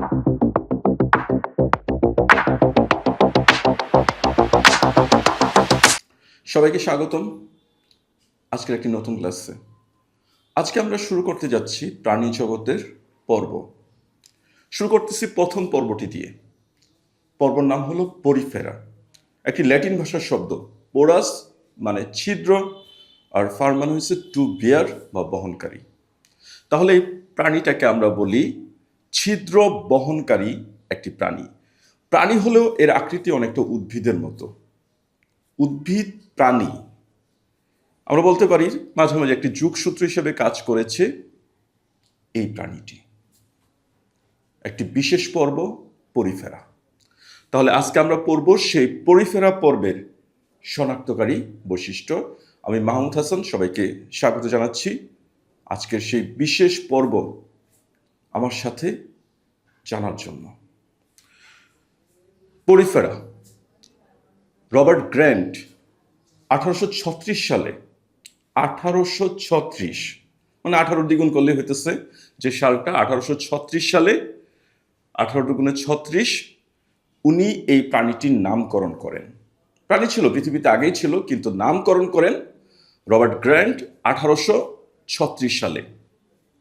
সবাইকে স্বাগতম আজকের একটি নতুন ক্লাসে। আজকে আমরা শুরু করতে যাচ্ছি প্রাণী জগতের পর্ব। শুরু করতেছি প্রথম পর্বটি দিয়ে। পর্বর নাম হলো পরিফেরা, একটি ল্যাটিন ভাষার শব্দ। পোরাস মানে ছিদ্র, আর ফার মানে হচ্ছে টু বিয়ার বা বহনকারী। তাহলে এই প্রাণীটাকে আমরা বলি ছিদ্র বহনকারী একটি প্রাণী। প্রাণী হলেও এর আকৃতি অনেকটা উদ্ভিদের মতো। উদ্ভিদ প্রাণী আমরা বলতে পারি মাঝে মাঝে একটি যুগসূত্র হিসেবে কাজ করেছে এই প্রাণীটি। একটি বিশেষ পর্ব পরিফেরা। তাহলে আজকে আমরা পড়ব সেই পরিফেরা পর্বের শনাক্তকারী বৈশিষ্ট্য। আমি মাহমুদ হাসান, সবাইকে স্বাগত জানাচ্ছি আজকের সেই বিশেষ পর্ব আমার সাথে জানার জন্য। পরিফেরা রবার্ট গ্র্যান্ট 1836 সালে, 1836 মানে 18 দ্বিগুণ করলে হইতেছে যে সালটা 1836 সালে, 18 দুগুণে 36, উনি এই প্রাণীটির নামকরণ করেন। প্রাণী ছিল পৃথিবীতে আগেই ছিল, কিন্তু নামকরণ করেন রবার্ট গ্র্যান্ট 1836 সালে।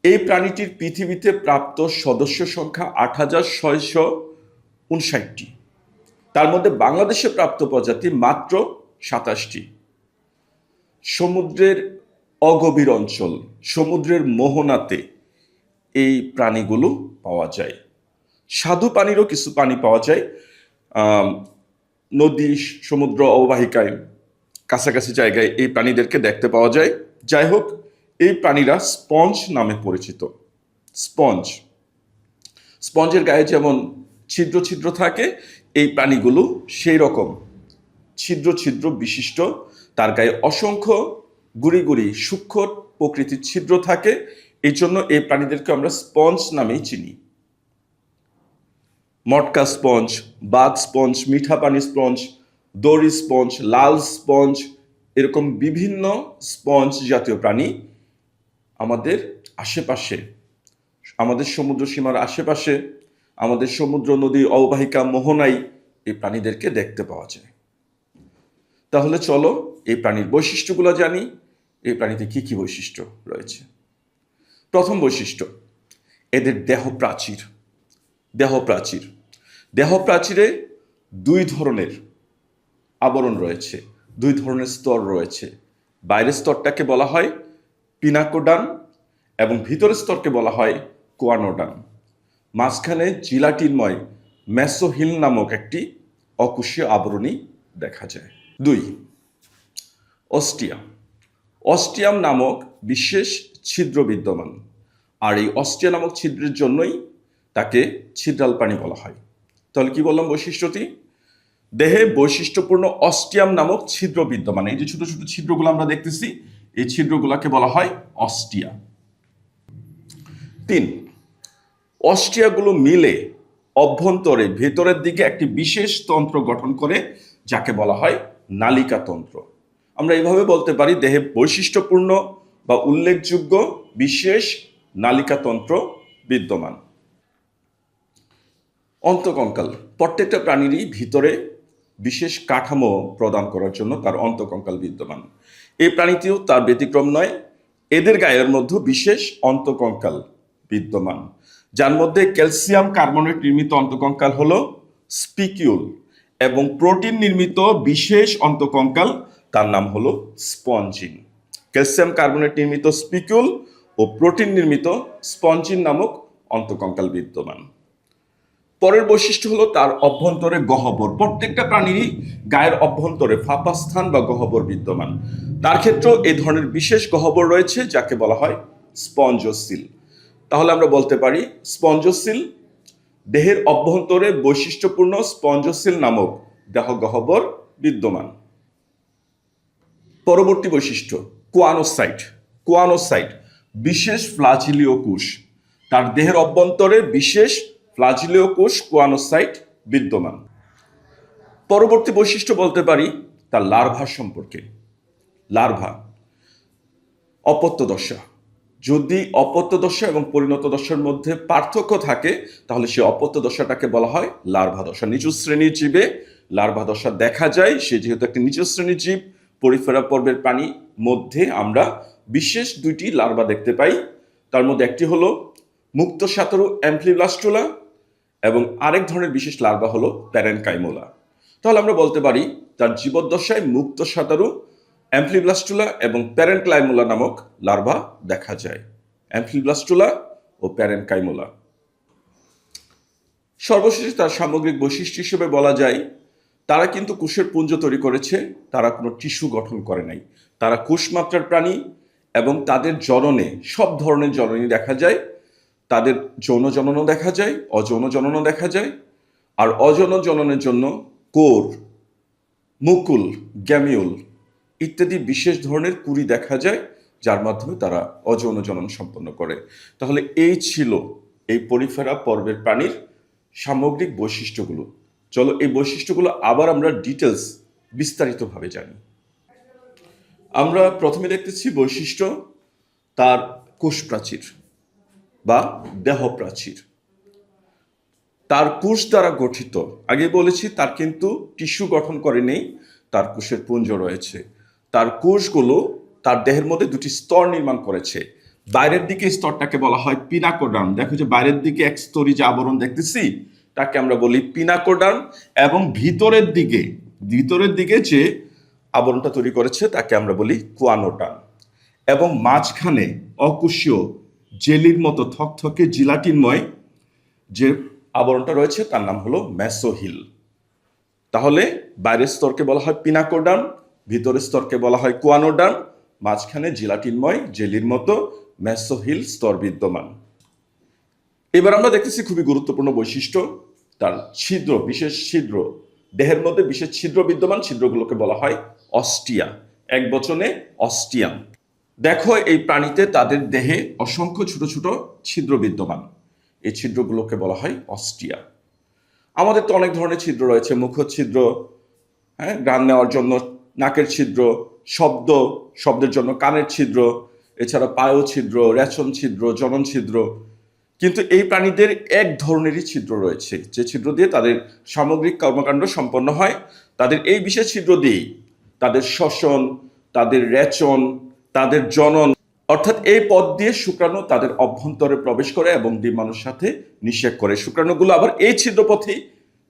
এই প্রাণীটির পৃথিবীতে প্রাপ্ত সদস্য সংখ্যা 8659টি। তার মধ্যে বাংলাদেশে প্রাপ্ত প্রজাতি মাত্র 27টি। সমুদ্রের অগভীর অঞ্চল, সমুদ্রের মোহনাতে এই প্রাণীগুলো পাওয়া যায়। স্বাদু পানিরও কিছু প্রাণী পাওয়া যায়, নদী সমুদ্র অববাহিকায় কাছাকাছি জায়গায় এই প্রাণীদেরকে দেখতে পাওয়া যায়। যাই হোক, এই প্রাণীরা স্পঞ্জ নামে পরিচিত। স্পঞ্জের গায়ে যেমন ছিদ্র ছিদ্র থাকে, এই প্রাণীগুলো সেই রকম ছিদ্র ছিদ্র বিশিষ্ট। তার গায়ে অসংখ্য গুড়ি গুড়ি সূক্ষ্ম প্রকৃতির ছিদ্র থাকে। এই জন্য এই প্রাণীদেরকে আমরা স্পঞ্জ নামেই চিনি। মটকা স্পঞ্জ, বাদ স্পঞ্জ, মিঠা পানি স্পঞ্জ, দড়ি স্পঞ্জ, লাল স্পঞ্জ, এরকম বিভিন্ন স্পঞ্জ জাতীয় প্রাণী আমাদের আশেপাশে, আমাদের সমুদ্র সীমার আশেপাশে, আমাদের সমুদ্র নদী অববাহিকা মোহনায় এই প্রাণীদেরকে দেখতে পাওয়া যায়। তাহলে চলো এই প্রাণীর বৈশিষ্ট্যগুলো জানি। এই প্রাণীতে কি কি বৈশিষ্ট্য রয়েছে। প্রথম বৈশিষ্ট্য, এদের দেহ প্রাচীরে দুই ধরনের আবরণ রয়েছে, দুই ধরনের স্তর রয়েছে। বাইরের স্তরটাকে বলা হয় পিনাকোডার্ম এবং ভিতরের স্তরকে বলা হয় কোয়ানোডার্ম। মাঝখানে জিলাটিনময় মেসোহিল নামক একটি অকোষীয় আবরণী দেখা যায়। 2, অস্টিয়াম নামক বিশেষ ছিদ্র বিদ্যমান। আর এই অস্টিয়া নামক ছিদ্রের জন্যই তাকে ছিদ্রাল প্রাণী বলা হয়। তাহলে কি বললাম বৈশিষ্ট্যটি? দেহে বৈশিষ্ট্যপূর্ণ অস্টিয়াম নামক ছিদ্র বিদ্যমান। এই যে ছোট ছোট ছিদ্রগুলো আমরা দেখতেছি, এই ছিদ্রগুলোকে বলা হয় অস্টিয়া। 3, অস্টিয়াগুলো মিলে অভ্যন্তরে ভেতরের দিকে একটি বিশেষ তন্ত্র গঠন করে, যাকে বলা হয় নালিকা তন্ত্র। আমরা এইভাবে বলতে পারি দেহে বৈশিষ্ট্যপূর্ণ বা উল্লেখযোগ্য বিশেষ নালিকা তন্ত্র বিদ্যমান। অন্তঃকঙ্কাল, প্রত্যেকটা প্রাণীরই ভিতরে বিশেষ কাঠামো প্রদান করার জন্য তার অন্তঃকঙ্কাল বিদ্যমান। এই প্রাণীটিও তার ব্যতিক্রম নয়। এদের গায়ের মধ্যে বিশেষ অন্তঃকঙ্কাল বিদ্যমান, যার মধ্যে ক্যালসিয়াম কার্বনেট নির্মিত অন্তঃকঙ্কাল হলো স্পিকিউল, এবং প্রোটিন নির্মিত বিশেষ অন্তঃকঙ্কাল, তার নাম হলো স্পঞ্জিন। ক্যালসিয়াম কার্বনেট নির্মিত স্পিকিউল ও প্রোটিন নির্মিত স্পঞ্জিন নামক অন্তঃকঙ্কাল বিদ্যমান। পরের বৈশিষ্ট্য হলো তার অভ্যন্তরে গহ্বর। প্রত্যেকটা প্রাণীরই গায়ের অভ্যন্তরে ফাঁপা স্থান বা গহ্বর বিদ্যমান। তার ক্ষেত্রেও এই ধরনের বিশেষ গহ্বর রয়েছে, যাকে বলা হয় স্পঞ্জোসিল। তাহলে আমরা বলতে পারি স্পঞ্জোসিল, দেহের অভ্যন্তরে বৈশিষ্ট্যপূর্ণ স্পঞ্জোসিল নামক দেহ গহ্বর বিদ্যমান। পরবর্তী বৈশিষ্ট্য কোয়ানোসাইট, বিশেষ ফ্লাজিলীয় কোষ। তার দেহের অভ্যন্তরে বিশেষ ফ্লাজিলীয় কোষ কোয়ানোসাইট বিদ্যমান। পরবর্তী বৈশিষ্ট্য বলতে পারি তার লার্ভা সম্পর্কে। লার্ভা অপত্যদশা, যদি অপত্য দশা এবং পরিণত দশার মধ্যে পার্থক্য থাকে তাহলে সেই অপত্য দশাটাকে বলা হয় লার্ভা দশা। নিচু শ্রেণীর জীবে লার্ভা দশা দেখা যায়, সে যেহেতু একটি নিচু শ্রেণীর জীব। পরিফেরা পর্বের প্রাণীর মধ্যে আমরা বিশেষ দুইটি লার্ভা দেখতে পাই। তার মধ্যে একটি হলো মুক্ত সাঁতারু অ্যাম্ফিব্লাস্টুলা এবং আরেক ধরনের বিশেষ লার্ভা হলো প্যারেনকাইমোলা। তাহলে আমরা বলতে পারি তার জীবদ্দশায় মুক্ত সাঁতারু অ্যাম্ফিব্লাস্টুলা এবং প্যারেনকাইমোলা নামক লার্ভা দেখা যায়। অ্যাম্ফিব্লাস্টুলা ও প্যারেনকাইমোলা। সর্বশেষে তার সামগ্রিক বৈশিষ্ট্য হিসেবে বলা যায় তারা কিন্তু কোষের পুঞ্জ তৈরি করেছে, তারা কোনো টিস্যু গঠন করে নাই। তারা কোষমাত্রার প্রাণী এবং তাদের জননে সব ধরনের জননী দেখা যায়। তাদের যৌন জননও দেখা যায়, অযৌন জননও দেখা যায়। আর অযৌন জননের জন্য কোর, মুকুল, গ্যামিউল ইত্যাদি বিশেষ ধরনের কুড়ি দেখা যায়, যার মাধ্যমে তারা অযৌন জনন সম্পন্ন করে। তাহলে এই ছিল এই পরিফেরা পর্বের প্রাণীর সামগ্রিক বৈশিষ্ট্যগুলো। চলো এই বৈশিষ্ট্যগুলো আবার আমরা ডিটেলস বিস্তারিতভাবে জানি। আমরা প্রথমে দেখতেছি বৈশিষ্ট্য তার কোষ প্রাচীর বা দেহ প্রাচীর। তার কোষ দ্বারা গঠিত। আগে বলেছি তার কিন্তু টিস্যু গঠন করে নেই, তার কোষের পুঞ্জ রয়েছে। তার কোষগুলো তার দেহের মধ্যে দুটি স্তর নির্মাণ করেছে। বাইরের দিকে স্তরটাকে বলা হয় পিনাকোডার্ম। দেখো যে বাইরের দিকে এক স্তরী যে আবরণ দেখতেছি তাকে আমরা বলি পিনাকোডার্ম, এবং ভিতরের দিকে যে আবরণটা তৈরি করেছে তাকে আমরা বলি কুয়ানোডার্ম। এবং মাঝখানে অকোষীয় জেলির মতো থকথকে জিলাটিনময় যে আবরণটা রয়েছে তার নাম হলো মেসোহিল। তাহলে বাইরের স্তরকে বলা হয় পিনাকোডার্ম, ভিতরের স্তরকে বলা হয় কুয়ানোডার্ম, মাঝখানে জিলাটিনময় জেলির মতো মেসোহিল স্তর বিদ্যমান। এবার আমরা দেখতেছি খুবই গুরুত্বপূর্ণ বৈশিষ্ট্য তার ছিদ্র, বিশেষ ছিদ্র। দেহের মধ্যে বিশেষ ছিদ্র বিদ্যমান, ছিদ্রগুলোকে বলা হয় অস্টিয়া, এক বচনে অস্টিয়াম। দেখো এই প্রাণীতে তাদের দেহে অসংখ্য ছোট ছোট ছিদ্র বিদ্যমান, এই ছিদ্রগুলোকে বলা হয় অস্টিয়া। আমাদের তো অনেক ধরনের ছিদ্র রয়েছে, মুখচ্ছিদ্র, হ্যাঁ, গান নেওয়ার জন্য নাকের ছিদ্র, শব্দের জন্য কানের ছিদ্র, এছাড়া পায়ু ছিদ্র, রেচন ছিদ্র, জনন ছিদ্র। কিন্তু এই প্রাণীদের এক ধরনেরই ছিদ্র রয়েছে, যে ছিদ্র দিয়ে তাদের সামগ্রিক কর্মকাণ্ড সম্পন্ন হয়। তাদের এই বিশেষ ছিদ্র দিয়েই তাদের শ্বসন, তাদের রেচন, তাদের জনন, অর্থাৎ এই পথ দিয়ে শুক্রাণু তাদের অভ্যন্তরে প্রবেশ করে এবং ডিম্বাণুর সাথে নিষেক করে। শুক্রাণুগুলো আবার এই ছিদ্রপথেই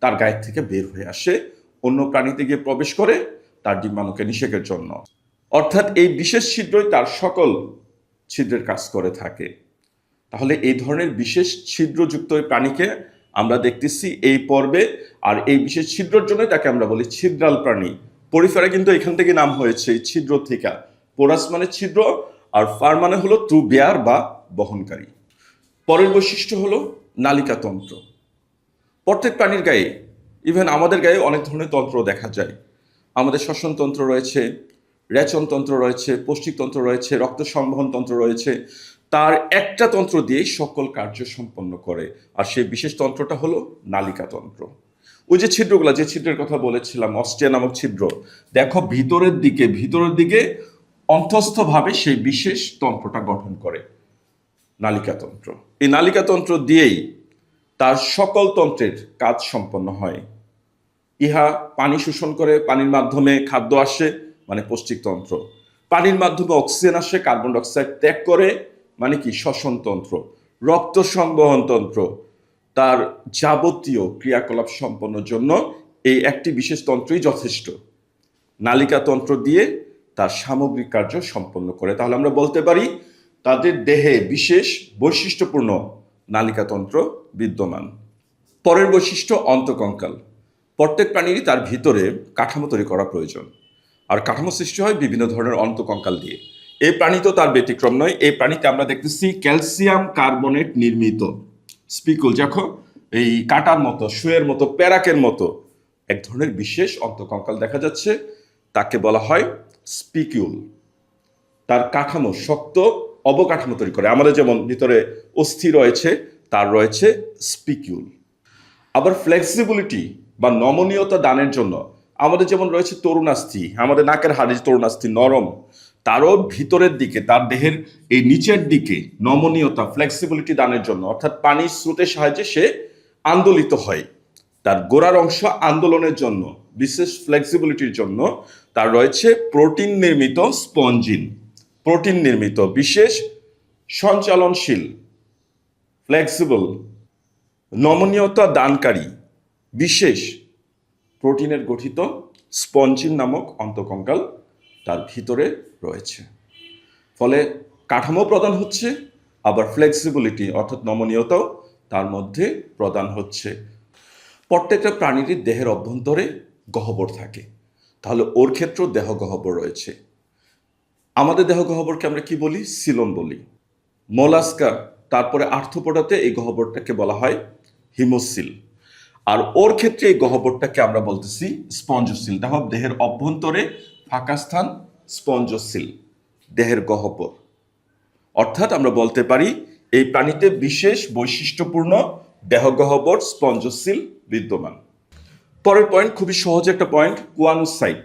তার গায়ের থেকে বের হয়ে আসে, অন্য প্রাণীতে গিয়ে প্রবেশ করে তার ডিম্বাণুকে নিষেকের জন্য। অর্থাৎ এই বিশেষ ছিদ্রই তার সকল ছিদ্রের কাজ করে থাকে। তাহলে এই ধরনের বিশেষ ছিদ্রযুক্ত প্রাণীকে আমরা দেখতেছি এই পর্বে। আর এই বিশেষ ছিদ্রের জন্য তাকে আমরা বলি ছিদ্রাল প্রাণী। পরিফেরা কিন্তু এখান থেকে নাম হয়েছে, ছিদ্র থেকে। পোরাস মানে ছিদ্র, আর ফার মানে হলো টু বেয়ার বা বহনকারী। পরের বৈশিষ্ট্য হলো নালিকাতন্ত্র। প্রত্যেক প্রাণীর গায়ে, ইভেন আমাদের গায়ে অনেক ধরনের তন্ত্র দেখা যায়। আমাদের শ্বসনতন্ত্র রয়েছে, রেচনতন্ত্র রয়েছে, পৌষ্টিকতন্ত্র রয়েছে, রক্ত সংবহন তন্ত্র রয়েছে। তার একটা তন্ত্র দিয়েই সকল কার্য সম্পন্ন করে, আর সেই বিশেষ তন্ত্রটা হলো নালিকাতন্ত্র। ওই যে ছিদ্রগুলা, যে ছিদ্রের কথা বলেছিলাম অস্টিয়া নামক ছিদ্র, দেখো ভিতরের দিকে অন্তস্থভাবে সেই বিশেষ তন্ত্রটা গঠন করে নালিকাতন্ত্র। এই নালিকাতন্ত্র দিয়েই তার সকল তন্ত্রের কাজ সম্পন্ন হয়। ইহা পানি শোষণ করে, পানির মাধ্যমে খাদ্য আসে মানে পৌষ্টিকতন্ত্র, পানির মাধ্যমে অক্সিজেন আসে, কার্বন ডাইঅক্সাইড ত্যাগ করে মানে কি শ্বসনতন্ত্র, রক্ত সংবহন তন্ত্র। তার যাবতীয় ক্রিয়াকলাপ সম্পন্নের জন্য এই একটি বিশেষ তন্ত্রই যথেষ্ট। নালিকাতন্ত্র দিয়ে তার সামগ্রিক কার্য সম্পন্ন করে। তাহলে আমরা বলতে পারি তাদের দেহে বিশেষ বৈশিষ্ট্যপূর্ণ নালিকাতন্ত্র বিদ্যমান। পরের বৈশিষ্ট্য অন্তকঙ্কাল। প্রত্যেক প্রাণীরই তার ভিতরে কাঠামো তৈরি করা প্রয়োজন, আর কাঠামো সৃষ্টি হয় বিভিন্ন ধরনের অন্তকঙ্কাল দিয়ে। এই প্রাণী তো তার ব্যতিক্রম নয়। এই প্রাণীতে আমরা দেখতেছি ক্যালসিয়াম কার্বনেট নির্মিত স্পিকুল, দেখো এই কাঁটার মতো, সুয়ের মতো, প্যারাকের মতো এক ধরনের বিশেষ অন্তকঙ্কাল দেখা যাচ্ছে, তাকে বলা হয় স্পিকিউল। তার কাঠামো শক্ত অবকাঠামো তৈরি করে। আমাদের যেমন ভিতরে অস্থি রয়েছে, তার রয়েছে স্পিকিউল। আবার ফ্লেক্সিবিলিটি বা নমনীয়তা দানের জন্য আমাদের যেমন রয়েছে তরুণাস্থি, আমাদের নাকের হাড়ের তরুণাস্থি নরম, তারও ভিতরের দিকে, তার দেহের এই নিচের দিকে নমনীয়তা, ফ্লেক্সিবিলিটি দানের জন্য, অর্থাৎ পানির স্রোতের সাহায্যে সে আন্দোলিত হয়। তার গোড়ার অংশ আন্দোলনের জন্য, বিশেষ ফ্লেক্সিবিলিটির জন্য তার রয়েছে প্রোটিন নির্মিত স্পঞ্জিন, প্রোটিন নির্মিত বিশেষ সঞ্চালনশীল, ফ্লেক্সিবল, নমনীয়তা দানকারী বিশেষ প্রোটিনের গঠিত স্পঞ্জিন নামক অন্তঃকঙ্কাল তার ভিতরে রয়েছে। ফলে কাঠামো প্রদান হচ্ছে, আবার ফ্লেক্সিবিলিটি অর্থাৎ নমনীয়তাও তার মধ্যে প্রদান হচ্ছে। প্রত্যেকটা প্রাণীরই দেহের অভ্যন্তরে গহ্বর থাকে, তাহলে ওর ক্ষেত্রেও দেহ গহ্বর রয়েছে। আমাদের দেহ গহ্বরকে আমরা কি বলি? সিলন বলি। মোলাস্কা, তারপরে আর্থ্রোপোডাতে এই গহ্বরটাকে বলা হয় হিমোসিল। আর ওর ক্ষেত্রে এই গহ্বরটাকে আমরা বলতেছি স্পঞ্জোসিল। দেখো, দেহের অভ্যন্তরে ফাঁকা স্থান, স্পঞ্জোসিল, দেহের গহ্বর। অর্থাৎ আমরা বলতে পারি এই প্রাণীতে বিশেষ বৈশিষ্ট্যপূর্ণ দেহ গহ্বর স্পঞ্জোসিল বিদ্যমান। পরের পয়েন্ট খুবই সহজ একটা পয়েন্ট, কোয়ানোসাইট,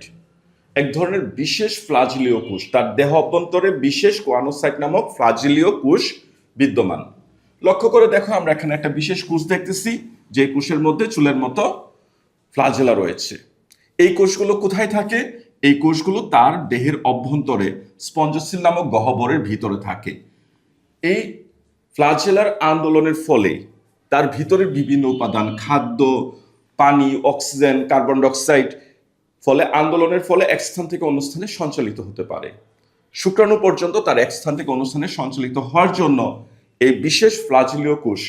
এক ধরনের বিশেষ ফ্লাজিলীয় কোষ। তার দেহ অভ্যন্তরে বিশেষ কোয়ানোসাইট নামক ফ্লাজিলীয় কোষ বিদ্যমান। লক্ষ্য করে দেখো, আমরা এখানে একটা বিশেষ কোষ দেখতেছি, যে কোষের মধ্যে চুলের মতো ফ্লাজেলা রয়েছে। এই কোষগুলো কোথায় থাকে? এই কোষগুলো তার দেহের অভ্যন্তরে স্পঞ্জোসিল নামক গহ্বরের ভিতরে থাকে। এই ফ্লাজেলার আন্দোলনের ফলে তার ভিতরের বিভিন্ন উপাদান, খাদ্য, পানি, অক্সিজেন, কার্বন ডাইঅক্সাইড, ফলে আন্দোলনের ফলে এক স্থান থেকে অন্য স্থানে সঞ্চালিত হতে পারে। শুক্রাণু পর্যন্ত তার এক স্থান থেকে অন্য স্থানে সঞ্চালিত হওয়ার জন্য এই বিশেষ ফ্লাজিলীয় কোষ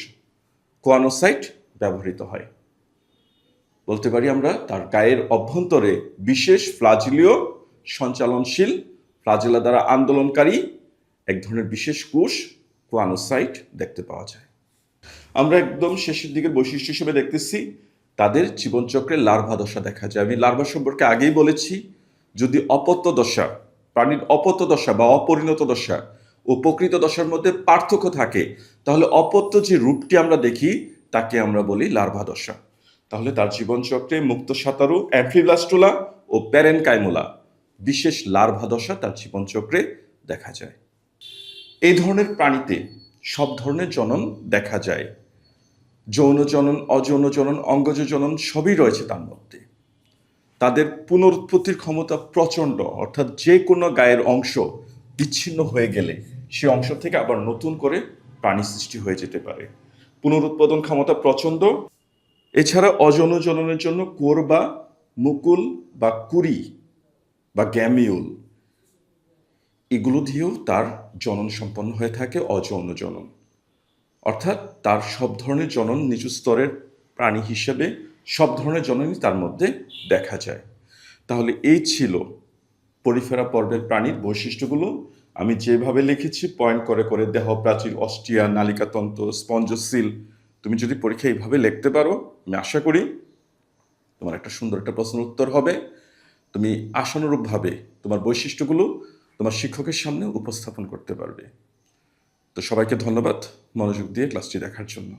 কোয়ানোসাইট ব্যবহৃত হয়। বলতে পারি আমরা তার গায়ের অভ্যন্তরে বিশেষ ফ্লাজিলীয় সঞ্চালনশীল, ফ্লাজেলা দ্বারা আন্দোলনকারী এক ধরনের বিশেষ কোষ কোয়ানোসাইট দেখতে পাওয়া যায়। আমরা একদম শেষের দিকের বৈশিষ্ট্য হিসেবে দেখতেছি তাদের জীবনচক্রে লার্ভা দশা দেখা যায়। আমি লার্ভা সম্পর্কে আগেই বলেছি, যদি অপত্য দশা, প্রাণীর অপত্য দশা বা অপরিণত দশা ও প্রকৃত দশার মধ্যে পার্থক্য থাকে, তাহলে অপত্য যে রূপটি আমরা দেখি তাকে আমরা বলি লার্ভা দশা। তাহলে তার জীবনচক্রে মুক্ত সাঁতারু, অ্যামফিব্লাস্টুলা ও প্যারেনকাইমোলা বিশেষ লার্ভা দশা তার জীবনচক্রে দেখা যায়। এই ধরনের প্রাণীতে সব ধরনের জনন দেখা যায়, যৌন জনন, অযৌন জনন, অঙ্গজ জনন সবই রয়েছে তার মধ্যে। তাদের পুনরুৎপত্তির ক্ষমতা প্রচণ্ড, অর্থাৎ যে কোনো গায়ের অংশ বিচ্ছিন্ন হয়ে গেলে সে অংশ থেকে আবার নতুন করে প্রাণী সৃষ্টি হয়ে যেতে পারে। পুনরুৎপাদন ক্ষমতা প্রচণ্ড। এছাড়া অযৌন জননের জন্য কোর বা মুকুল বা কুড়ি বা গ্যামিউল, এগুলো দিয়েও তার জনন সম্পন্ন হয়ে থাকে, অযৌন জনন। অর্থাৎ তার সব ধরনের জনন, নিচু স্তরের প্রাণী হিসেবে সব ধরনের জননই তার মধ্যে দেখা যায়। তাহলে এই ছিল পরিফেরা পর্বের প্রাণীর বৈশিষ্ট্যগুলো। আমি যেভাবে লিখেছি পয়েন্ট করে করে, দেহ প্রাচীর, অস্টিয়া, নালিকাতন্ত্র, স্পঞ্জোসিল, তুমি যদি পরীক্ষা এইভাবে লিখতে পারো, আমি আশা করি তোমার একটা সুন্দর একটা প্রশ্নের উত্তর হবে। তুমি আশানুরূপভাবে তোমার বৈশিষ্ট্যগুলো তোমার শিক্ষকের সামনে উপস্থাপন করতে পারবে। তো সবাইকে ধন্যবাদ মনোযোগ দিয়ে ক্লাসটি দেখার জন্য।